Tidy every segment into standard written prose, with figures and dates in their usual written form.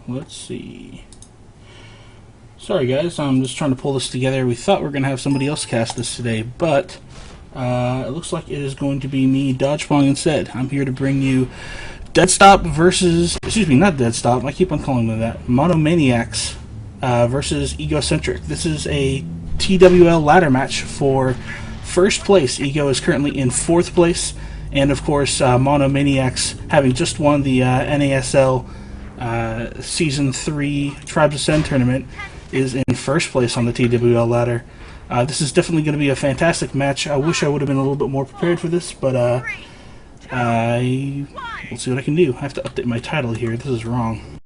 let's see. Sorry guys, I'm just trying to pull this together. We thought we were going to have somebody else cast this today, but it looks like it is going to be me, Dodgepong, instead. I'm here to bring you Deadstop versus, excuse me, not Deadstop, I keep on calling them that, MonoManiacs versus Egocentric. This is a TWL ladder match for first place. Ego is currently in 4th place, and of course MonoManiacs, having just won the NASL Season 3 Tribes Ascend tournament, is in 1st place on the TWL ladder. This is definitely going to be a fantastic match. I wish I would have been a little bit more prepared for this, but we'll see what I can do. I have to update my title here. This is wrong.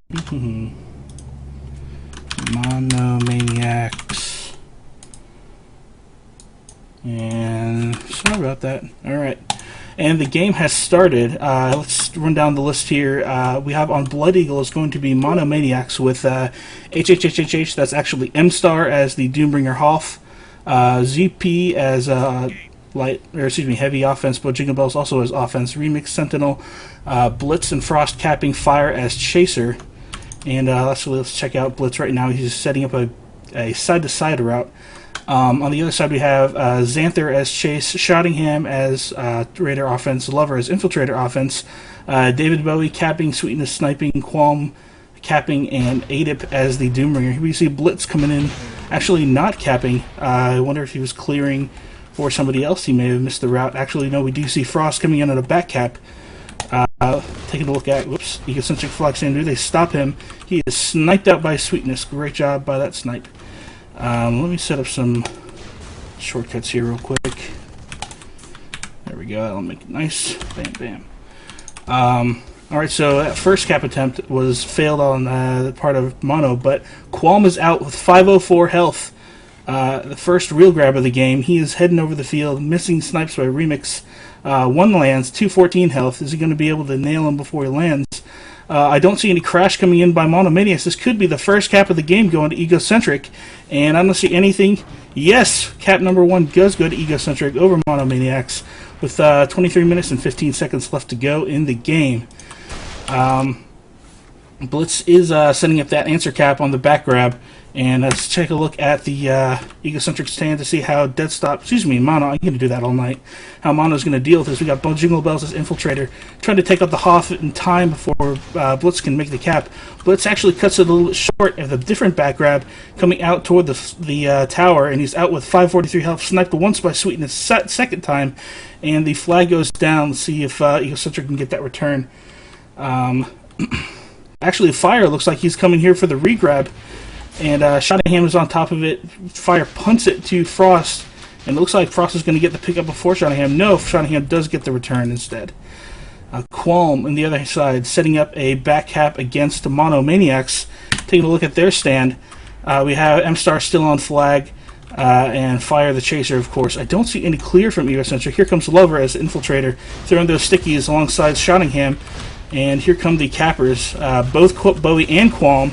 MonoManiacs. And sorry about that. Alright. And the game has started. Let's run down the list here. We have on Blood Eagle is going to be MonoManiacs with HHHHH, that's actually M-Star as the Doombringer Hoff. ZP as heavy offense, but Jingle Bells also as offense. Remix Sentinel, Blitz and Frost capping Fire as Chaser. And let's check out Blitz right now. He's setting up a side-to-side route. On the other side, we have Xanther as Chase, Shottingham as Raider offense, Lover as Infiltrator offense, David Bowie capping, Sweetness sniping, Qualm capping, and Adip as the Doombringer. We see Blitz coming in, actually not capping. I wonder if he was clearing for somebody else. He may have missed the route. Actually, no, we do see Frost coming in on a back cap. Taking a look at, Egocentric Flag Sander. They stop him. He is sniped out by Sweetness. Great job by that snipe. Let me set up some shortcuts here real quick. There we go. That'll make it nice. Bam, bam. Alright, so that first cap attempt was failed on the part of Mono, but Qualm is out with 504 health. The first real grab of the game. He is heading over the field, missing snipes by Remix. 1 lands, 214 health. Is he going to be able to nail him before he lands? I don't see any crash coming in by MonoManiacs. This could be the first cap of the game going to Egocentric, and I don't see anything. Yes, cap number 1 does go to Egocentric over MonoManiacs with 23 minutes and 15 seconds left to go in the game. Blitz is setting up that answer cap on the back grab, and let's take a look at the Egocentric stand to see how Mono, I'm going to do that all night, how Mono's going to deal with this. We got Jingle Bells as Infiltrator, trying to take out the Hoff in time before Blitz can make the cap. Blitz actually cuts it a little bit short of a different back grab, coming out toward the tower, and he's out with 543 health, sniped once by Sweetness, second time, and the flag goes down. Let's see if Egocentric can get that return. Actually, Fire looks like he's coming here for the regrab, and Shottingham is on top of it. Fire punts it to Frost, and it looks like Frost is going to get the pickup before Shottingham. No, Shottingham does get the return instead. Qualm on the other side, setting up a back cap against the MonoManiacs. Taking a look at their stand, we have M-Star still on flag, and Fire the Chaser, of course. I don't see any clear from Egocentric. Here comes Lover as Infiltrator, throwing those stickies alongside Shottingham. And here come the cappers, both Bowie and Qualm.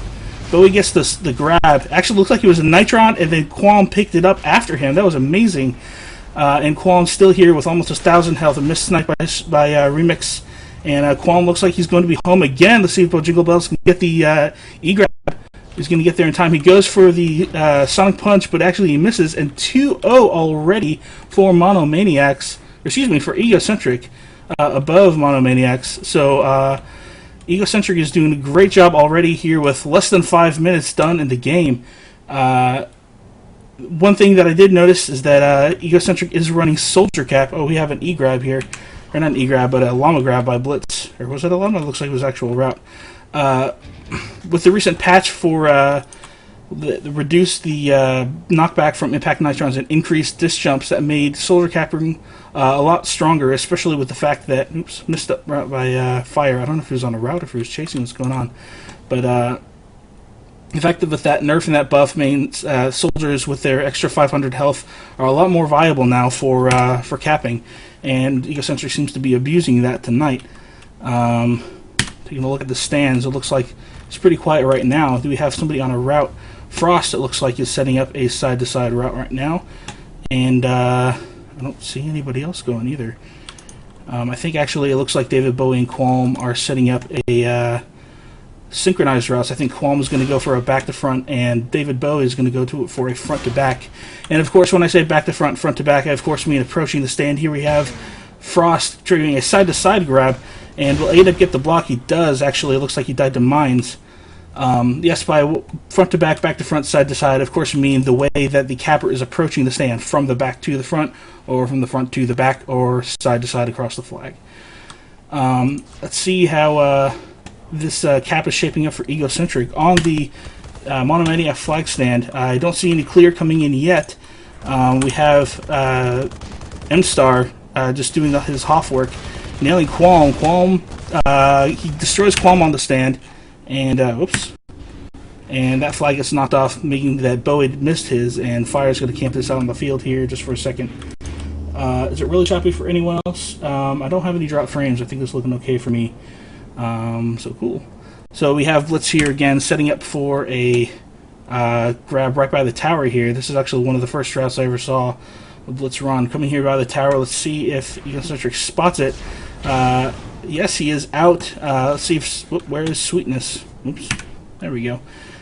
Bowie gets the grab. Actually looks like it was a Nitron, and then Qualm picked it up after him. That was amazing. And Qualm's still here with almost 1,000 health. A missed snipe by Remix. And Qualm looks like he's going to be home again. Let's see if Jingle Bells can get the E-grab. He's going to get there in time. He goes for the Sonic Punch, but actually he misses. And 2-0 already for MonoManiacs. Excuse me, for Egocentric. Above MonoManiacs. So Egocentric is doing a great job already here with less than 5 minutes done in the game. One thing that I did notice is that Egocentric is running Soldier Cap. Oh, we have an E-grab here. Or not an E-grab, but a Llama Grab by Blitz. Or was it a Llama? It looks like it was actual route. With the recent patch for reduce the knockback from impact nitrons and increased disc jumps, that made Soldier Capping a lot stronger, especially with the fact that, missed up route by Fire. I don't know if he was on a route or if he was chasing what's going on, but the fact that with that nerf and that buff means soldiers with their extra 500 health are a lot more viable now for capping, and Egocentric seems to be abusing that tonight. Taking a look at the stands, it looks like it's pretty quiet right now. Do we have somebody on a route? Frost, it looks like, is setting up a side-to-side route right now, and I don't see anybody else going either. I think actually it looks like David Bowie and Qualm are setting up a synchronized routes. I think Qualm is going to go for a back-to-front, and David Bowie is going to go for a front-to-back. And, of course, when I say back-to-front, front-to-back, I, of course, mean approaching the stand. Here we have Frost triggering a side-to-side grab, and will ADEP get the block? He does, actually. It looks like he died to mines. Yes, by front-to-back, back-to-front, side-to-side, of course, mean the way that the capper is approaching the stand, from the back to the front, or from the front to the back, or side-to-side across the flag. Let's see how this cap is shaping up for Egocentric. On the MonoManiac flag stand, I don't see any clear coming in yet. We have M-Star just doing his Hoff work, nailing Qualm. He destroys Qualm on the stand, and whoops. And that flag gets knocked off, making that Bowie missed his, and Fire's going to camp this out on the field here just for a second. Is it really choppy for anyone else? I don't have any drop frames. I think this is looking okay for me. So cool. So we have Blitz here again, setting up for a grab right by the tower here. This is actually one of the first routes I ever saw with Blitz run. Coming here by the tower, let's see if Egocentric spots it. Yes, he is out. Let's see if... where is Sweetness? Oops. There we go.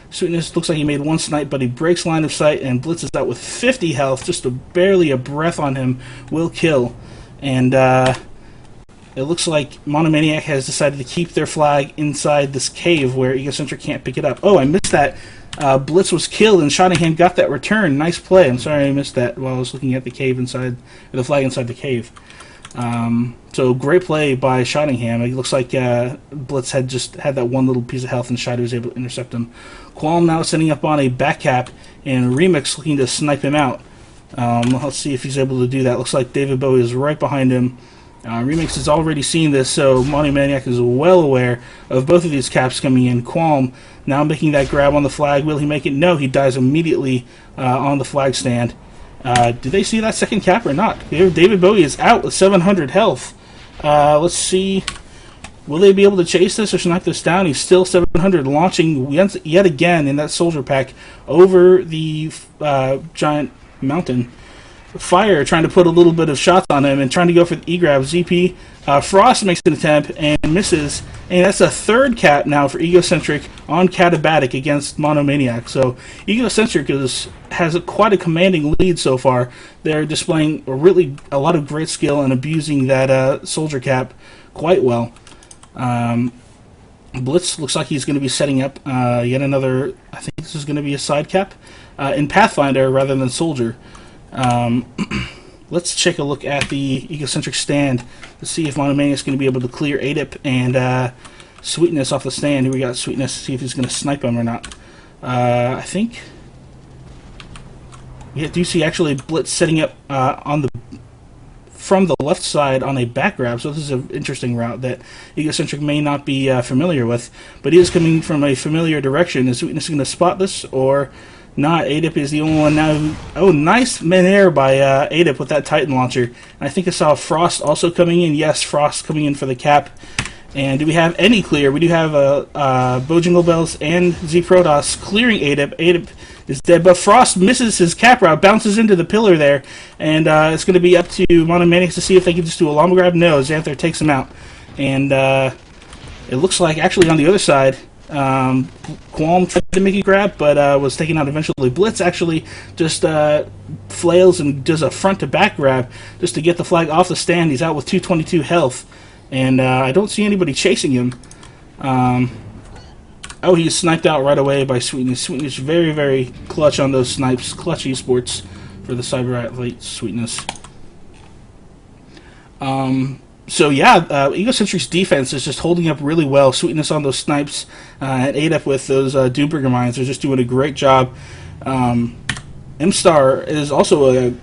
Sweetness looks like he made one snipe, but he breaks line of sight, and Blitz is out with 50 health. Just barely a breath on him will kill. And it looks like MonoManiac has decided to keep their flag inside this cave where Egocentric can't pick it up. Oh, I missed that. Blitz was killed, and Shottingham got that return. Nice play. I'm sorry I missed that while I was looking at the cave inside, or the flag inside the cave. So great play by Shottingham. It looks like Blitz had just had that one little piece of health, and Shotty was able to intercept him. Qualm now setting up on a back cap, and Remix looking to snipe him out. Let's see if he's able to do that. Looks like David Bowie is right behind him. Remix has already seen this, so MonoManiac is well aware of both of these caps coming in. Qualm now making that grab on the flag. Will he make it? No, he dies immediately on the flag stand. Did they see that second cap or not? David Bowie is out with 700 health. Let's see. Will they be able to chase this or snipe this down? He's still 700, launching yet again in that soldier pack over the giant mountain. Fire trying to put a little bit of shots on him and trying to go for the E-grab. ZP. Frost makes an attempt and misses. And that's a third cap now for Egocentric on Katabatic against MonoManiac. So Egocentric has quite a commanding lead so far. They're displaying a lot of great skill and abusing that soldier cap quite well. Blitz looks like he's going to be setting up yet another, I think this is going to be a side cap, in Pathfinder rather than soldier. Let's take a look at the Egocentric stand to see if MonoManiac is going to be able to clear ADIP and Sweetness off the stand. Here we got Sweetness, see if he's going to snipe him or not. I think we do see actually Blitz setting up from the left side on a back grab, so this is an interesting route that Egocentric may not be familiar with, but he is coming from a familiar direction. Is Sweetness going to spot this or not? ADIP is the only one now. Oh, nice mid-air by ADIP with that Titan launcher. And I think I saw Frost also coming in. Yes, Frost coming in for the cap. And do we have any clear? We do have Bojingle Bells and Z Protoss clearing ADIP. ADIP is dead, but Frost misses his cap route, bounces into the pillar there, and it's going to be up to MonoManiac to see if they can just do a llama grab. No, Xanther takes him out. And it looks like actually on the other side, Qualm tried to make a grab, but was taken out eventually. Blitz actually just flails and does a front-to-back grab just to get the flag off the stand. He's out with 222 health, and I don't see anybody chasing him. Oh, he's sniped out right away by Sweetness. Sweetness very, very clutch on those snipes. Clutch Esports for the Cyber Athlete Sweetness. So yeah, Egocentric's defense is just holding up really well. Sweetness on those snipes and ADEP with those Doombringer mines. They're just doing a great job. M-Star is also a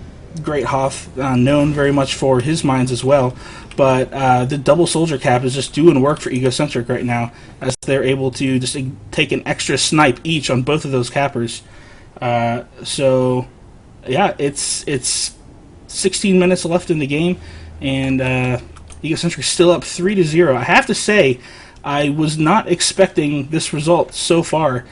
great Hoff, known very much for his mines as well. But the double soldier cap is just doing work for Egocentric right now, as they're able to just take an extra snipe each on both of those cappers. So yeah, it's 16 minutes left in the game, and Egocentric still up 3-0. I have to say, I was not expecting this result so far.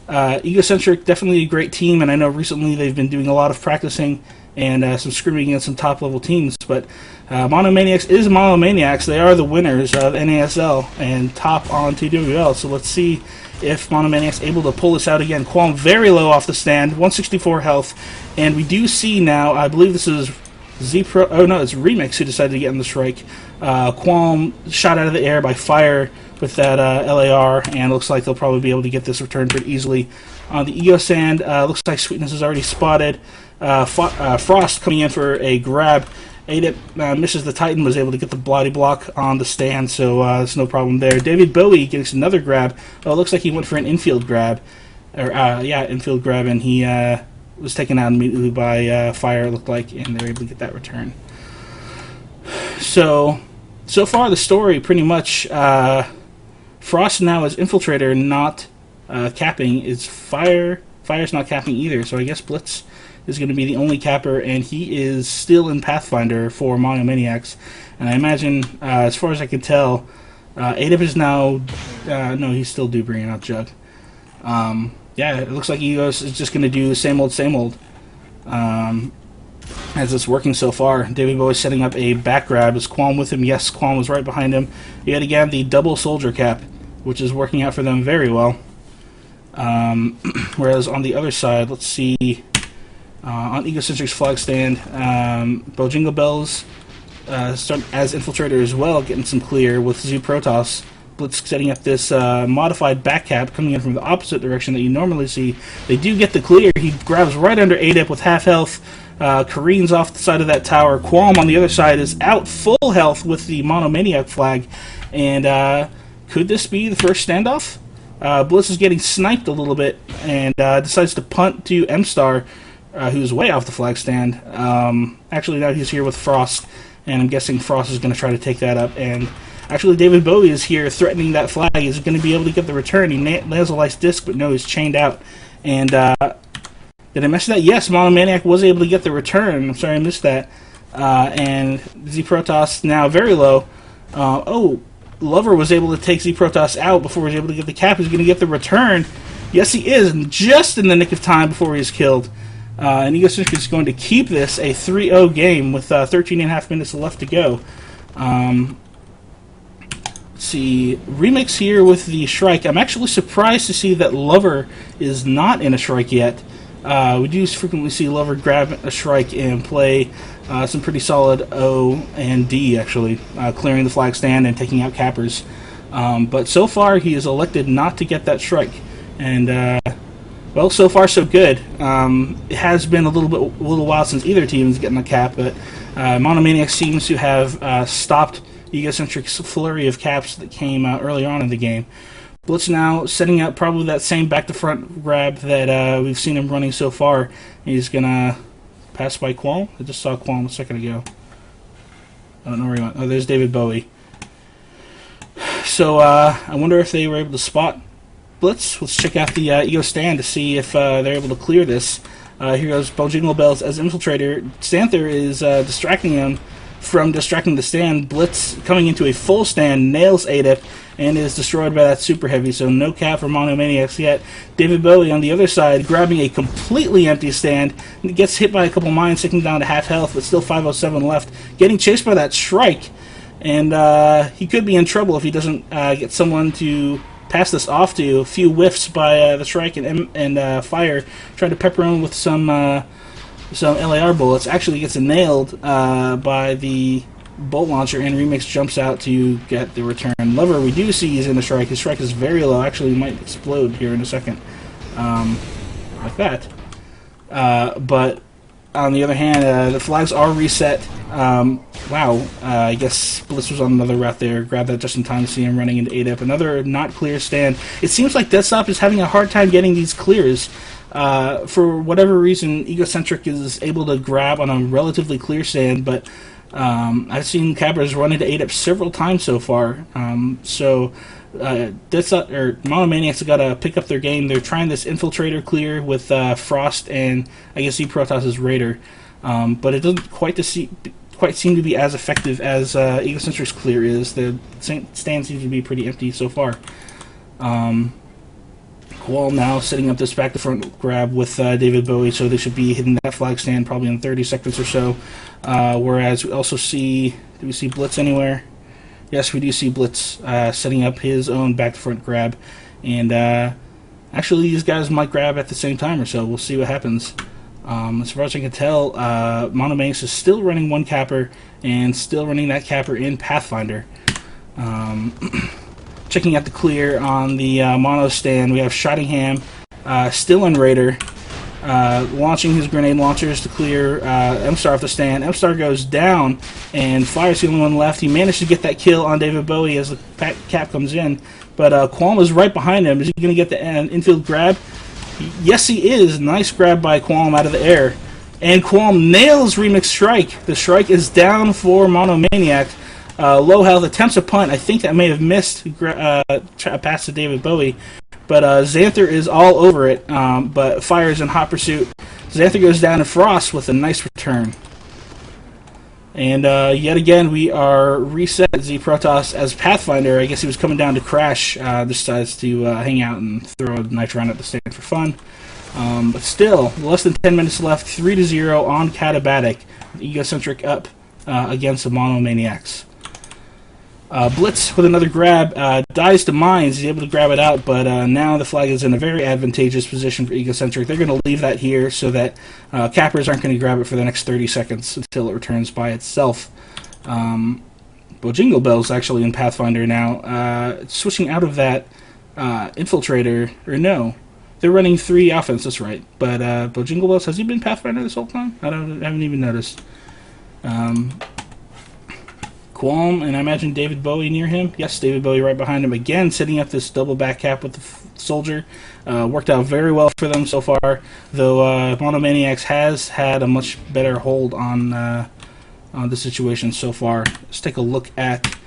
Egocentric, definitely a great team, and I know recently they've been doing a lot of practicing and some scrimming against some top-level teams, but MonoManiacs is MonoManiacs. They are the winners of NASL and top on TWL, so let's see if MonoManiac's able to pull this out again. Qualm very low off the stand, 164 health, and we do see now, I believe this is Z-Pro, oh no, it's Remix who decided to get in the strike. Qualm shot out of the air by Fire with that LAR, and looks like they'll probably be able to get this return pretty easily. On the Ego Sand, looks like Sweetness is already spotted. Frost coming in for a grab. Adip misses the Titan, was able to get the Bloody Block on the stand, so there's no problem there. David Bowie gets another grab. Oh, it looks like he went for an infield grab. Infield grab, and he was taken out immediately by Fire, it looked like, and they were able to get that return. So far the story, pretty much, Frost now is Infiltrator, not capping. Is Fire's not capping either, so I guess Blitz is going to be the only capper, and he is still in Pathfinder for MonoManiacs. And I imagine, as far as I can tell, Adip is now... no, he's still bringing out Jug. Yeah, it looks like Egos is just going to do same old, as it's working so far. David Bowie setting up a back grab. Is Qualm with him? Yes, Qualm was right behind him. Yet again, the double soldier cap, which is working out for them very well. Whereas on the other side, let's see... on Egocentric's flag stand, Bojingle Bells start as Infiltrator as well, getting some clear with Z Protoss. Blitz setting up this modified back cap coming in from the opposite direction that you normally see. They do get the clear. He grabs right under Adip with half health, careens off the side of that tower. Qualm on the other side is out full health with the MonoManiac flag. And could this be the first standoff? Blitz is getting sniped a little bit and decides to punt to M-Star, who's way off the flag stand. Actually, now he's here with Frost, and I'm guessing Frost is going to try to take that up. And actually, David Bowie is here threatening that flag. He's going to be able to get the return. He nails a light disc, but no, he's chained out. And did I mention that? Yes, MonoManiac was able to get the return. I'm sorry I missed that. And Z Protoss now very low. Lover was able to take Z Protoss out before he was able to get the cap. He's going to get the return. Yes, he is, and just in the nick of time before he's killed. And Egocentric is going to keep this a 3-0 game with 13.5 minutes left to go. Let's see, Remix here with the Shrike. I'm actually surprised to see that Lover is not in a Shrike yet. We do frequently see Lover grab a Shrike and play some pretty solid O and D, actually, clearing the flag stand and taking out cappers. But so far, he has elected not to get that Shrike. And... well, so far so good. It has been a little while since either team is getting a cap, but MonoManiac seems to have stopped Egocentric's flurry of caps that came earlier on in the game. Blitz now setting up probably that same back-to-front grab that we've seen him running so far. He's going to pass by Qualm. I just saw Qualm a second ago. I don't know where he went. Oh, there's David Bowie. So I wonder if they were able to spot Blitz. Let's check out the Ego stand to see if they're able to clear this. Here goes Bojingle Bells as Infiltrator. Stanther is distracting him from distracting the stand. Blitz coming into a full stand, nails Adip, and is destroyed by that Super Heavy, so no cap for MonoManiacs yet. David Bowie on the other side, grabbing a completely empty stand, gets hit by a couple mines, taking down to half health, but still 507 left. Getting chased by that Shrike, and he could be in trouble if he doesn't get someone to pass this off to. A few whiffs by the Shrike and Fire, trying to pepper him with some LAR bullets. Actually gets nailed by the bolt launcher, and Remix jumps out to get the return. Lover, we do see he's in the Shrike. His Shrike is very low. Actually, he might explode here in a second. Like that. But on the other hand, the flags are reset. Wow, I guess Blitz was on another route there. Grabbed that just in time to see him running into ADEP. Another not clear stand. It seems like Deathstop is having a hard time getting these clears. For whatever reason, Egocentric is able to grab on a relatively clear stand, but I've seen Cabbers run into ADEP several times so far. MonoManiacs have got to pick up their game. They're trying this Infiltrator clear with Frost and I guess Z Protoss' Raider, but it doesn't quite seem to be as effective as Egocentric's clear is. The stand seems to be pretty empty so far. Qualm now setting up this back-to-front grab with David Bowie, so they should be hitting that flag stand probably in 30 seconds or so. Whereas we also see, do we see Blitz anywhere? Yes, we do see Blitz setting up his own back-to-front grab. And actually, these guys might grab at the same time or so. We'll see what happens. As far as I can tell, MonoManiac is still running one capper and still running that capper in Pathfinder. Checking out the clear on the mono stand, we have Shottingham still in Raider, launching his grenade launchers to clear M-Star off the stand. M-Star goes down, and Fire's the only one left. He managed to get that kill on David Bowie as the cap comes in, but Qualm is right behind him. Is he going to get the infield grab? Yes, he is. Nice grab by Qualm out of the air. And Qualm nails Remix Strike. The strike is down for MonoManiac. Low health, attempts a punt. I think that may have missed pass to David Bowie. But Xanther is all over it, but Fire is in hot pursuit. Xanther goes down to Frost with a nice return. And yet again, we are reset Z Protoss as Pathfinder. I guess he was coming down to crash. Decides to hang out and throw a knife around at the stand for fun. But still, less than 10 minutes left, 3-0 on Katabatic. Egocentric up against the MonoManiacs. Blitz with another grab, dies to mines. He's able to grab it out, but now the flag is in a very advantageous position for Egocentric. They're going to leave that here so that cappers aren't going to grab it for the next 30 seconds until it returns by itself. Bojingle Bell's actually in Pathfinder now, switching out of that infiltrator, or no, they're running 3 offense, that's right. But Bojingle Bells, has he been Pathfinder this whole time? I haven't even noticed. Qualm, and I imagine David Bowie near him. Yes, David Bowie right behind him again, setting up this double back cap with the soldier. Worked out very well for them so far, though MonoManiacs has had a much better hold on the situation so far. Let's take a look at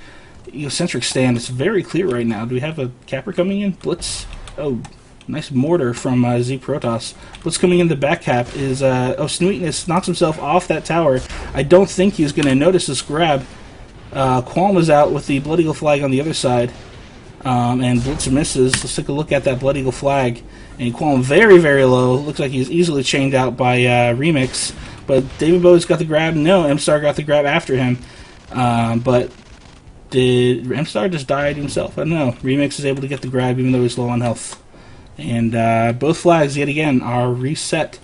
Egocentric stand. It's very clear right now. Do we have a capper coming in? Blitz. Oh, nice mortar from Z Protoss. Blitz coming in the back cap is... Sweetness knocks himself off that tower. I don't think he's going to notice this grab. Qualm is out with the Blood Eagle flag on the other side, and Blitz misses. Let's take a look at that Blood Eagle flag. And Qualm very, very low. Looks like he's easily chained out by Remix. But David Bowie's got the grab. No, M-Star got the grab after him. But did M-Star just die to himself? I don't know. Remix is able to get the grab even though he's low on health. And both flags, yet again, are reset.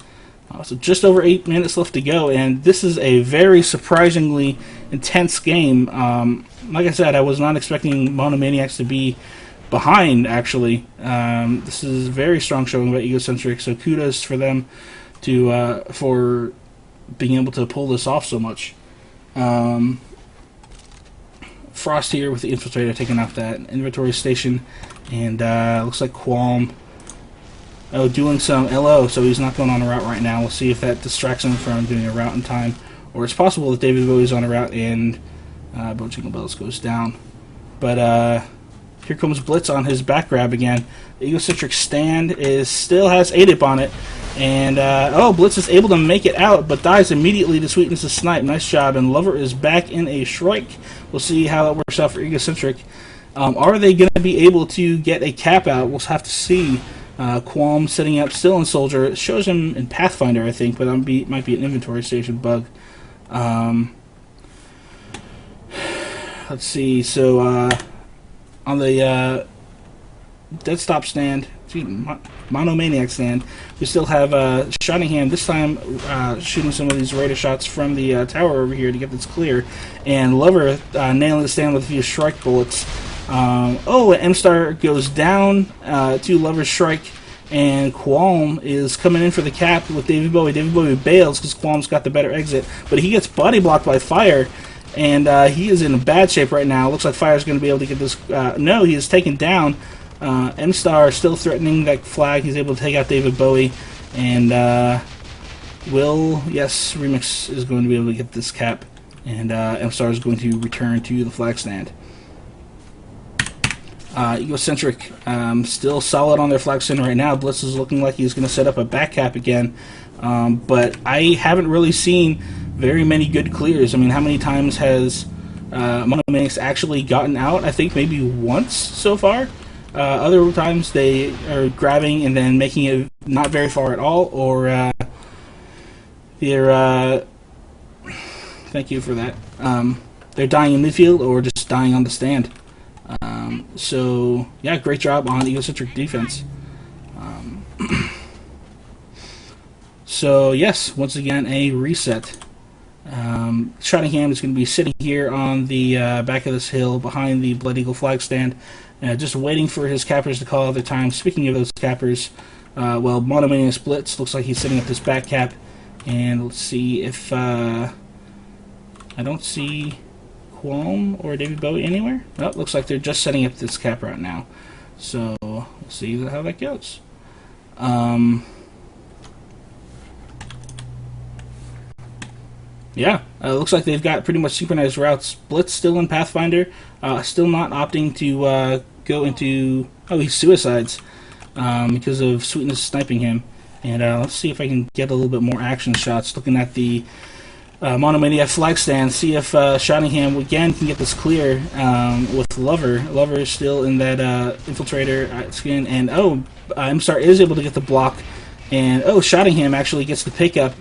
So just over 8 minutes left to go, and this is a very surprisingly intense game. Like I said, I was not expecting MonoManiacs to be behind, actually. This is a very strong showing by Egocentric, so kudos for them for being able to pull this off so much. Frost here with the infiltrator taking off that inventory station, and looks like Qualm doing some LO, so he's not going on a route right now. We'll see if that distracts him from doing a route in time, or it's possible that David Bowie's on a route and Bojingle Bells goes down. But here comes Blitz on his back grab again. The Egocentric stand still has ADIP on it, and Blitz is able to make it out, but dies immediately to Sweetness' snipe. Nice job, and Lover is back in a Shrike. We'll see how that works out for Egocentric. Are they going to be able to get a cap out? We'll have to see. Qualm setting up still in Soldier. It shows him in Pathfinder, I think, but that might be an inventory station bug. Let's see. So on the Dead Stop stand, MonoManiac stand, we still have Shottingham this time shooting some of these Raider shots from the tower over here to get this clear, and Lover nailing the stand with a few Shrike bullets. M-Star goes down to Lover's Shrike, and Qualm is coming in for the cap with David Bowie. David Bowie bails because Qualm's got the better exit, but he gets body blocked by Fire, and he is in bad shape right now. Looks like Fire's going to be able to get this. No, he is taken down. M-Star still threatening that flag. He's able to take out David Bowie, and Remix is going to be able to get this cap, and M-Star is going to return to the flag stand. Egocentric still solid on their flag stand right now. Blitz is looking like he's going to set up a back cap again, but I haven't really seen very many good clears. I mean, how many times has MonoManiacs actually gotten out? I think maybe once so far. Other times they are grabbing and then making it not very far at all, or they're thank you for that. They're dying in midfield or just dying on the stand. So yeah, great job on Egocentric defense. So yes, once again a reset. Shottingham is going to be sitting here on the back of this hill behind the Blood Eagle flag stand, just waiting for his cappers to call other time. Speaking of those cappers, well, MonoManiac splits. Looks like he's setting up this back cap, and let's see if I don't see Qualm or David Bowie anywhere. Oh, looks like they're just setting up this cap right now. So we'll see how that goes. Yeah, looks like they've got pretty much synchronized routes. Blitz still in Pathfinder, still not opting to go into... Oh, he suicides because of Sweetness sniping him. And let's see if I can get a little bit more action shots. Looking at the MonoManiac flag stand, see if Shottingham again can get this clear with Lover. Lover is still in that Infiltrator skin, and MStar is able to get the block. And Shottingham actually gets the pickup.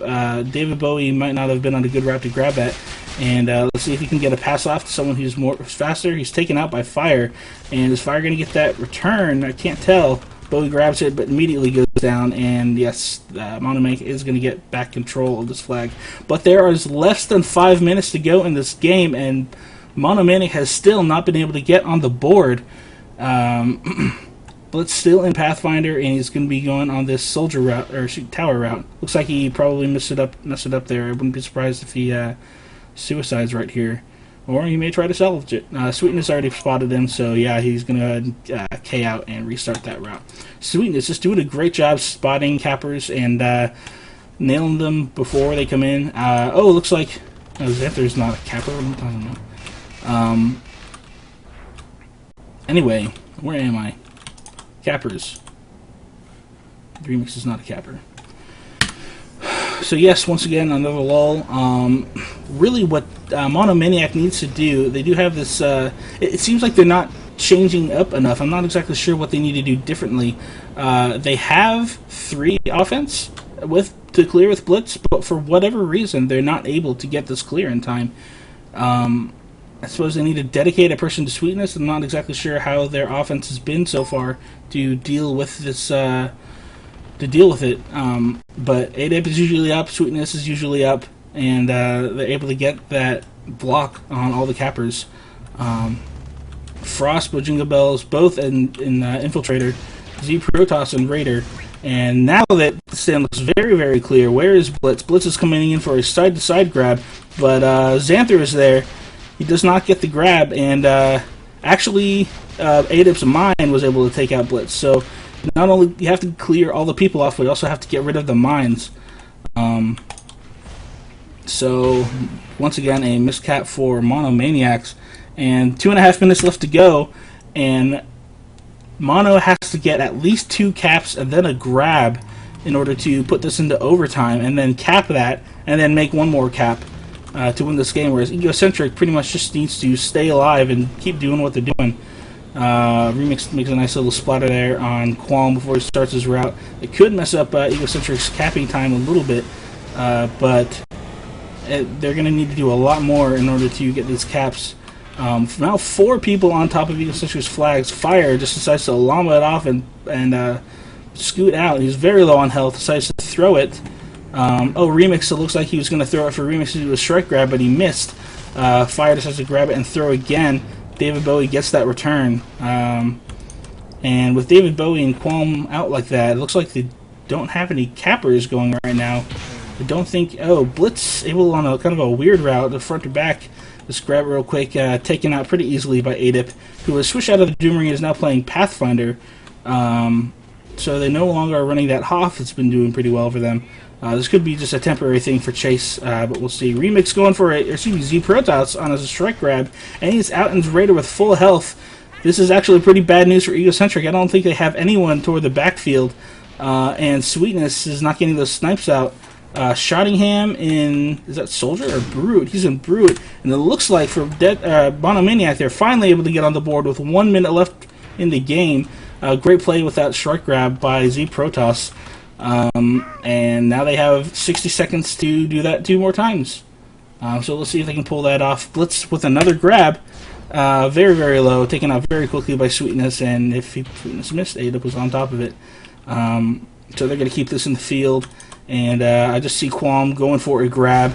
David Bowie might not have been on a good route to grab that. And let's see if he can get a pass off to someone who's faster. He's taken out by Fire. And is Fire going to get that return? I can't tell. Bowie grabs it, but immediately goes down. And yes, MonoManiac is going to get back control of this flag. But there is less than 5 minutes to go in this game, and MonoManiac has still not been able to get on the board. Blitz still in Pathfinder, and he's going to be going on this soldier route, or tower route. Looks like he probably messed it up there. I wouldn't be surprised if he suicides right here. Or he may try to salvage it. Sweetness already spotted him, so yeah, he's going to K out and restart that route. Sweetness just doing a great job spotting cappers and nailing them before they come in. Looks like Xanther's not a capper. I don't know. Anyway, where am I? Cappers. Remix is not a capper. So yes, once again, another lull. Really what MonoManiac needs to do, they do have this... it seems like they're not changing up enough. I'm not exactly sure what they need to do differently. They have 3 offense to clear with Blitz, but for whatever reason, they're not able to get this clear in time. I suppose they need to dedicate a person to Sweetness. I'm not exactly sure how their offense has been so far to deal with this, but ADEP is usually up, Sweetness is usually up, and they're able to get that block on all the cappers. Frost, Bojinga Bells, both in Infiltrator, Z Protoss and Raider. And now that the stand looks very, very clear, where is Blitz? Blitz is coming in for a side-to-side grab, but Xanther is there. He does not get the grab, and actually ADEP's mine was able to take out Blitz. So not only you have to clear all the people off, but you also have to get rid of the mines. So once again, a miscap for MonoManiacs, and 2.5 minutes left to go, and Mono has to get at least 2 caps and then a grab in order to put this into overtime, and then cap that, and then make 1 more cap to win this game, whereas Egocentric pretty much just needs to stay alive and keep doing what they're doing. Remix makes a nice little splatter there on Qualm before he starts his route. It could mess up Egocentric's capping time a little bit, but they're going to need to do a lot more in order to get these caps. Now 4 people on top of Egocentric's flags. Fire just decides to llama it off and scoot out. He's very low on health, decides to throw it. Remix, it looks like he was going to throw it for Remix to do a strike grab, but he missed. Fire decides to grab it and throw again. David Bowie gets that return. And with David Bowie and Qualm out like that, it looks like they don't have any cappers going right now. I don't think... Blitz able on a kind of a weird route, the front to back. Just grab it real quick, taken out pretty easily by ADEP, who was switched out of the Doom Ring and is now playing Pathfinder. So they no longer are running that Hoff. It's been doing pretty well for them. This could be just a temporary thing for Chase, but we'll see. Remix going for Z Protoss on a strike grab, and he's out in his Raider with full health. This is actually pretty bad news for Egocentric. I don't think they have anyone toward the backfield, and Sweetness is not getting those snipes out. Shottingham in, is that Soldier or Brute? He's in Brute, and it looks like for MonoManiac, they're finally able to get on the board with 1 minute left in the game. Great play with that strike grab by Z Protoss. And now they have 60 seconds to do that 2 more times. So let's see if they can pull that off. Blitz with another grab. Very, very low, taken out very quickly by Sweetness, and if Sweetness missed, Ada was on top of it. So they're going to keep this in the field, and I just see Qualm going for a grab.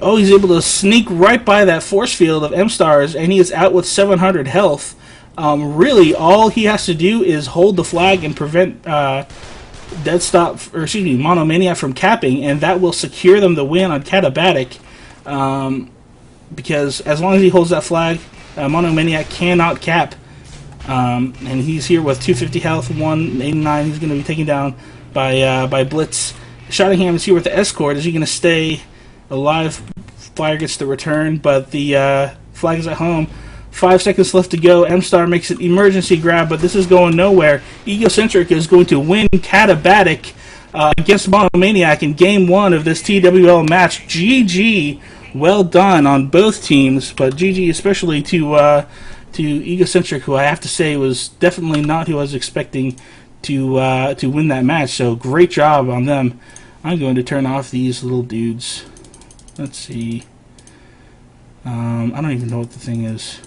Oh, he's able to sneak right by that force field of M-Stars, and he is out with 700 health. Really, all he has to do is hold the flag and prevent MonoManiac from capping, and that will secure them the win on Katabatic. Because as long as he holds that flag, MonoManiac cannot cap. And he's here with 250 health, 189. He's going to be taken down by Blitz. Shottingham is here with the escort. Is he going to stay alive? Flyer gets the return, but the flag is at home. 5 seconds left to go. M-Star makes an emergency grab, but this is going nowhere. Egocentric is going to win Katabatic against MonoManiac in Game 1 of this TWL match. GG. Well done on both teams, but GG especially to Egocentric, who I have to say was definitely not who I was expecting to win that match. So great job on them. I'm going to turn off these little dudes. Let's see. I don't even know what the thing is.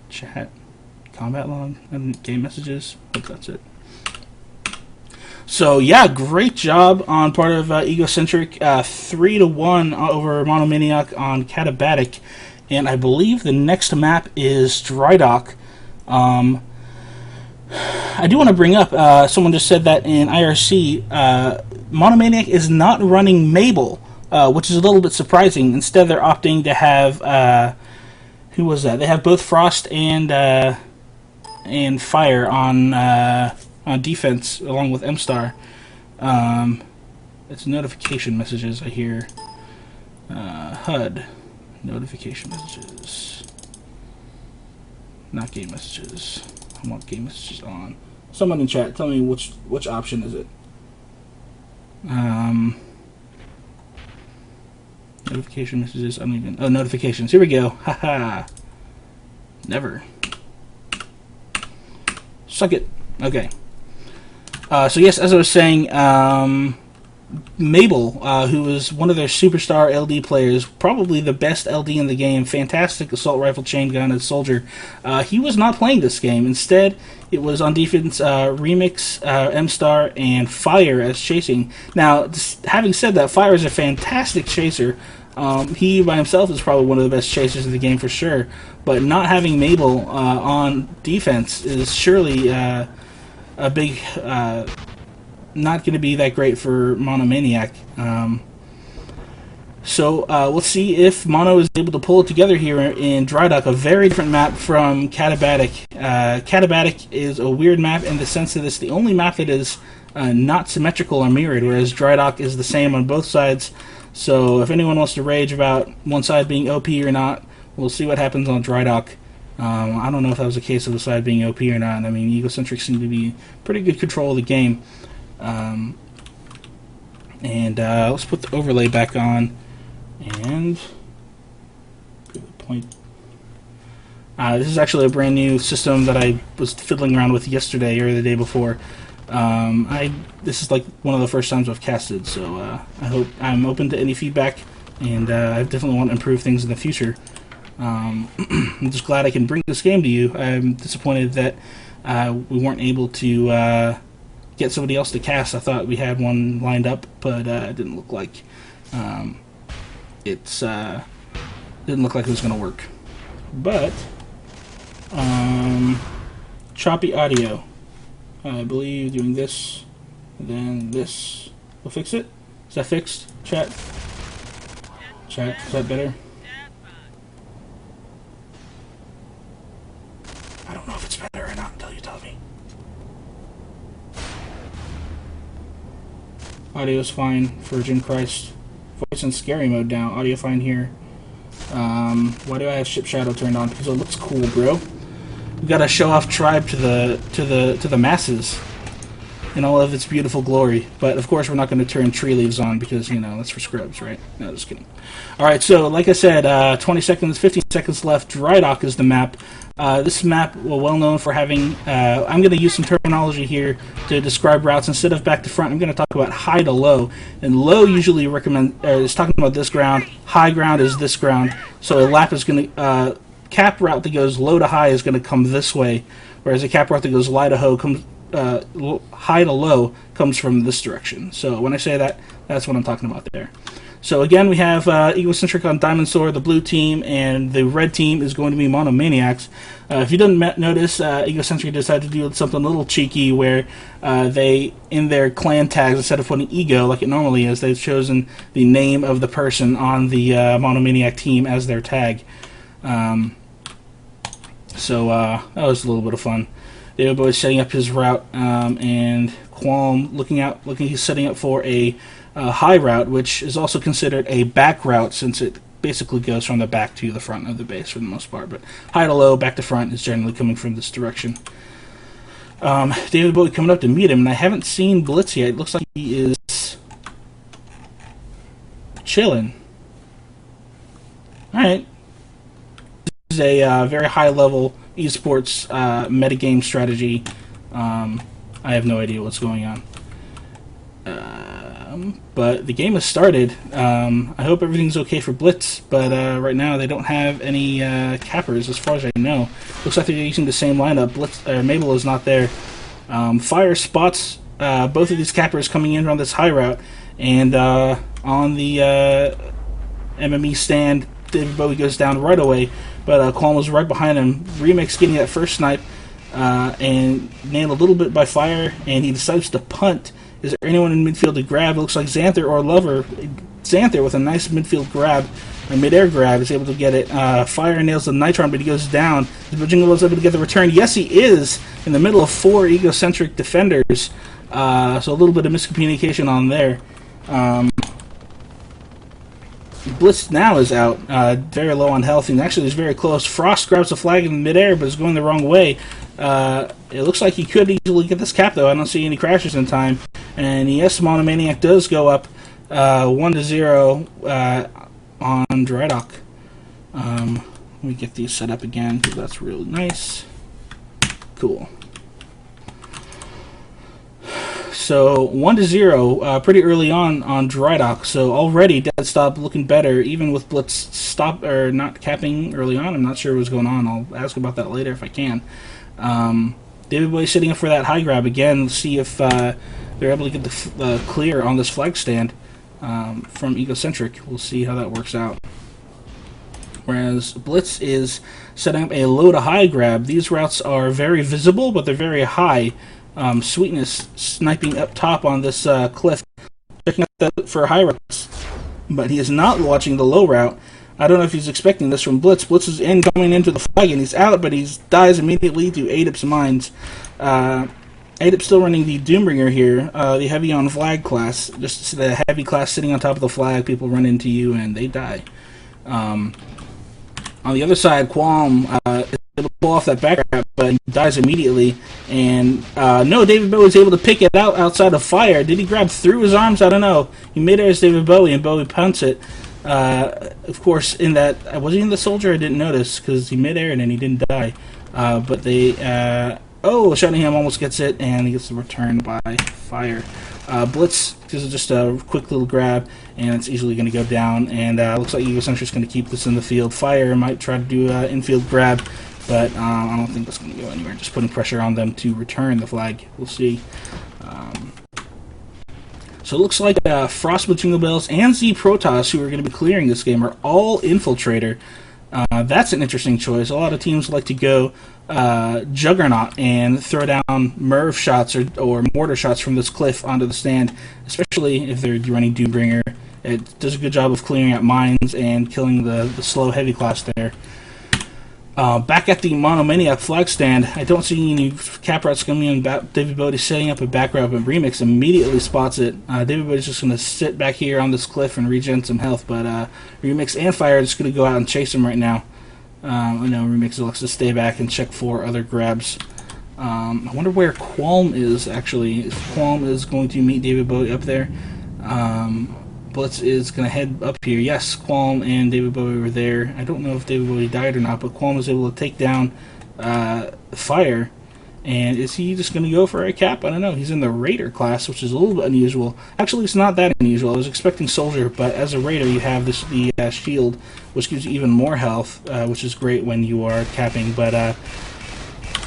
Chat, combat log, and game messages. I hope that's it. So yeah, great job on part of Egocentric. 3-1 over MonoManiac on Katabatic, and I believe the next map is Drydock. I do want to bring up, someone just said that in IRC, MonoManiac is not running Mabel, which is a little bit surprising. Instead, they're opting to have, who was that? They have both Frost and Fire on defense, along with M-Star. It's notification messages, I hear. HUD. Notification messages. Not game messages. I want game messages on. Someone in chat, tell me which option is it. Notification messages, I don't even... Oh, notifications. Here we go. Haha. Never. Suck it. Okay. So yes, as I was saying, Mabel, who is one of their superstar LD players, probably the best LD in the game, fantastic assault rifle, chain gun, and soldier, he was not playing this game. Instead, it was on defense Remix, M-Star, and Fire as chasing. Now, having said that, Fire is a fantastic chaser. He by himself is probably one of the best chasers in the game for sure, but not having Mabel on defense is surely a big... not going to be that great for MonoManiac. So we'll see if Mono is able to pull it together here in Drydock, a very different map from Katabatic. Katabatic is a weird map in the sense that it's the only map that is not symmetrical or mirrored, whereas Drydock is the same on both sides. So if anyone wants to rage about one side being OP or not, we'll see what happens on Drydock. I don't know if that was the case of the side being OP or not. I mean, Egocentric seemed to be pretty good control of the game. Let's put the overlay back on and point. This is actually a brand new system that I was fiddling around with yesterday or the day before. This is like one of the first times I've casted, so I'm open to any feedback, and I definitely want to improve things in the future. I'm just glad I can bring this game to you. I'm disappointed that we weren't able to get somebody else to cast. I thought we had one lined up, but it didn't look like it was going to work. But choppy audio. I believe doing this, and then this will fix it. Is that fixed? Chat. Is that better? I don't know if it's better or not until you tell me. Audio's fine. Virgin Christ. Voice and scary mode down. Audio fine here. Why do I have Ship Shadow turned on? Because it looks cool, bro. We gotta show off Tribe to the masses in all of its beautiful glory. But of course, we're not going to turn Tree Leaves on because, you know, that's for scrubs, right? No, just kidding. All right, so like I said, 20 seconds, 15 seconds left. Drydock is the map. This map, well known for having. I'm going to use some terminology here to describe routes instead of back to front. I'm going to talk about high to low, and low usually is talking about this ground. High ground is this ground. So a lap is going to cap route that goes low to high is going to come this way, whereas a cap route that goes high to low comes from this direction. So when I say that, that's what I'm talking about there. So again, we have Egocentric on Diamond Sword, the blue team, and the red team is going to be MonoManiacs. If you didn't notice, Egocentric decided to do something a little cheeky where they, in their clan tags, instead of putting Ego like it normally is, they've chosen the name of the person on the MonoManiac team as their tag. So that was a little bit of fun. David Bowie setting up his route, and Qualm he's setting up for a high route, which is also considered a back route since it basically goes from the back to the front of the base for the most part. But high to low, back to front is generally coming from this direction. David Bowie coming up to meet him, and I haven't seen Blitz yet. It looks like he is chilling. Alright. This is a very high-level esports metagame strategy. I have no idea what's going on. But the game has started. I hope everything's okay for Blitz, but right now they don't have any cappers as far as I know. Looks like they're using the same lineup. Mabel is not there. Fire spots both of these cappers coming in on this high route, and on the MME stand, David Bowie goes down right away, but Qualm was right behind him. Remix getting that first snipe and nailed a little bit by fire, and he decides to punt. Is there anyone in midfield to grab? It looks like Xanther or Lover. Xanther with a nice midfield grab, or midair grab, is able to get it. Fire nails the Nitron, but he goes down. Is Bajingle able to get the return? Yes, he is, in the middle of 4 Egocentric defenders. So a little bit of miscommunication on there. Blitz now is out, very low on health, and actually is very close. Frost grabs the flag in midair, but is going the wrong way. It looks like he could easily get this cap, though. I don't see any crashes in time. And yes, MonoManiac does go up 1-0 on Drydock. Let me get these set up again, because that's really nice. Cool. So 1-0 pretty early on Drydock. So already Dead Stop looking better, even with Blitz not capping early on. I'm not sure what's going on. I'll ask about that later if I can. David Bowie sitting up for that high grab again. Let's see if they're able to get the clear on this flag stand from Egocentric. We'll see how that works out. Whereas Blitz is setting up a low to high grab. These routes are very visible, but they're very high. Sweetness sniping up top on this cliff, checking out for high routes, but he is not watching the low route. I don't know if he's expecting this from Blitz. Blitz is coming into the flag, and he's out, but he dies immediately to Adip's mines. Adip still running the Doombringer here, the heavy on flag class, just the heavy class sitting on top of the flag. People run into you and they die. On the other side, Qualm is able to pull off that back grab, but he dies immediately. And no, David Bowie was able to pick it out outside of fire. Did he grab through his arms? I don't know. He mid-airs David Bowie, and Bowie punts it. Of course, in that, was he in the soldier? I didn't notice, because he mid-aired and he didn't die. But they, Shottingham almost gets it, and he gets the return by fire. Blitz, this is just a quick little grab, and it's easily going to go down, and looks like Egocentric's going to keep this in the field. Fire might try to do an infield grab, but I don't think that's going to go anywhere. Just putting pressure on them to return the flag. We'll see. So it looks like Frost with Jingle Bells and Z Protoss, who are going to be clearing this game, are all Infiltrator. That's an interesting choice. A lot of teams like to go Juggernaut and throw down Merv shots or mortar shots from this cliff onto the stand, especially if they're running Doombringer. It does a good job of clearing out mines and killing the slow heavy class there. Back at the MonoManiac flag stand, I don't see any cap routes coming in. David Bowie setting up a back route, but Remix immediately spots it. David Bowie's just going to sit back here on this cliff and regen some health, but Remix and Fire are just going to go out and chase him right now. I know Remix likes to stay back and check for other grabs. I wonder where Qualm is, actually. If Qualm is going to meet David Bowie up there. Blitz is going to head up here. Yes, Qualm and David Bowie were there. I don't know if David Bowie died or not, but Qualm was able to take down Fire And is he just going to go for a cap? I don't know. He's in the Raider class, which is a little bit unusual. Actually, it's not that unusual. I was expecting Soldier, but as a Raider, you have the shield, which gives you even more health, which is great when you are capping. But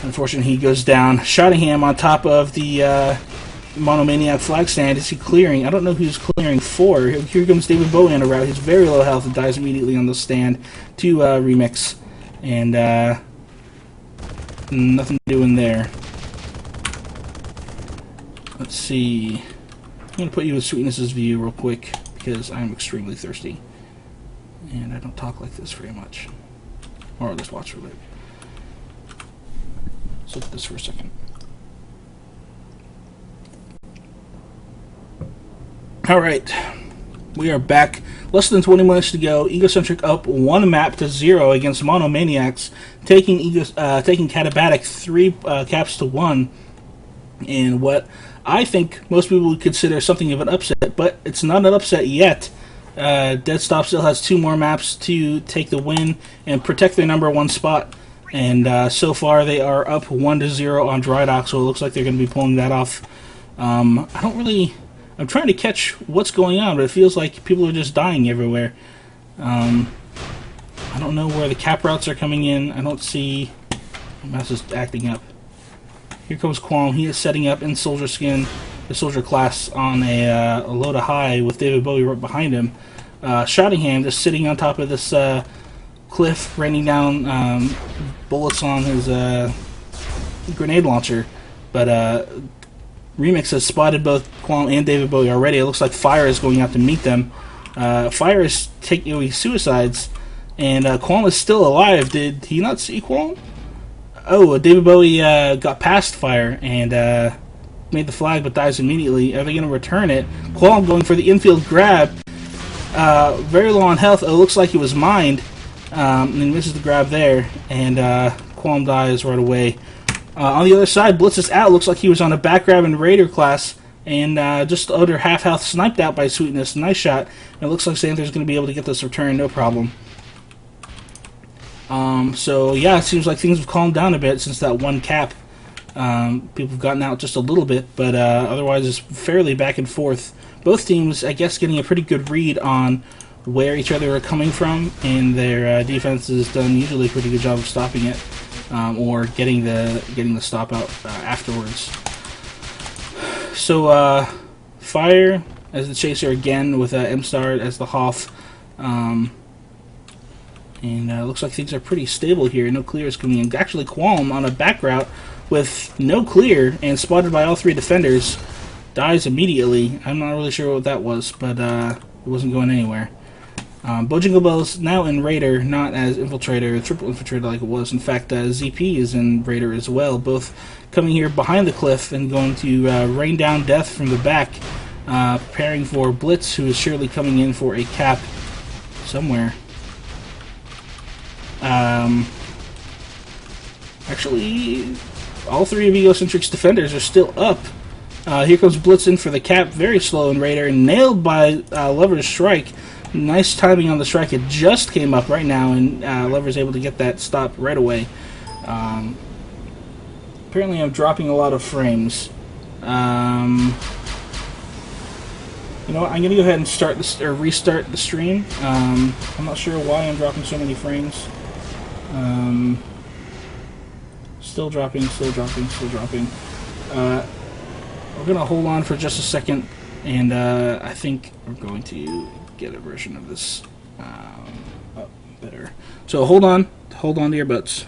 unfortunately, he goes down. Shottingham on top of the MonoManiac flag stand. Is he clearing? I don't know who he's clearing for. Here comes David Bowie on a route. He's very low health and dies immediately on the stand to Remix. And nothing doing there. Let's see. I'm going to put you in Sweetness's view real quick because I'm extremely thirsty. And I don't talk like this very much. Or I'll just watch for a bit. Let's look at this for a second. Alright. We are back. Less than 20 minutes to go. Egocentric up 1 map to 0 against MonoManiacs, taking Katabatic 3 caps to 1 in what I think most people would consider something of an upset, but it's not an upset yet. Deadstop still has 2 more maps to take the win and protect their #1 spot, and so far they are up 1 to 0 on Drydock, so it looks like they're going to be pulling that off. I'm trying to catch what's going on, but it feels like people are just dying everywhere. I don't know where the cap routes are coming in. I don't see... My mouse is acting up. Here comes Qualm. He is setting up in Soldier Skin, the Soldier class, on a low to high with David Bowie right behind him. Shottingham just sitting on top of this cliff, raining down bullets on his grenade launcher. But Remix has spotted both Qualm and David Bowie already. It looks like Fire is going out to meet them. Fire is taking suicides, and Qualm is still alive. Did he not see Qualm? Oh, David Bowie got past Fire and made the flag, but dies immediately. Are they going to return it? Qualm going for the infield grab. Very low on health. It looks like he was mined, and he misses the grab there, and Qualm dies right away. On the other side, Blitz is out. Looks like he was on a back grab in Raider class, and just under half health, sniped out by Sweetness. Nice shot. And it looks like Xanther's going to be able to get this return, no problem. So yeah, it seems like things have calmed down a bit since that 1 cap. People have gotten out just a little bit, but otherwise it's fairly back and forth. Both teams, I guess, getting a pretty good read on where each other are coming from, and their defense has done usually a pretty good job of stopping it. Or getting the stop out afterwards. So Fire as the chaser again with M-Star as the Hoff, and looks like things are pretty stable here. No clear is coming in. Actually, Qualm on a back route with no clear and spotted by all 3 defenders dies immediately. I'm not really sure what that was, but it wasn't going anywhere. Bojingle Bell's now in Raider, not as Infiltrator, Triple Infiltrator like it was. In fact, ZP is in Raider as well, both coming here behind the cliff and going to rain down death from the back, preparing for Blitz, who is surely coming in for a cap somewhere. Actually, all 3 of Egocentric's defenders are still up. Here comes Blitz in for the cap, very slow in Raider, and nailed by Lover's Strike. Nice timing on the strike. It just came up right now, and Lover's able to get that stop right away. Apparently I'm dropping a lot of frames. You know what? I'm going to go ahead and start this, or restart the stream. I'm not sure why I'm dropping so many frames. Still dropping, still dropping, still dropping. We're going to hold on for just a second, and I think we're going to get a version of this better. So hold on to your butts.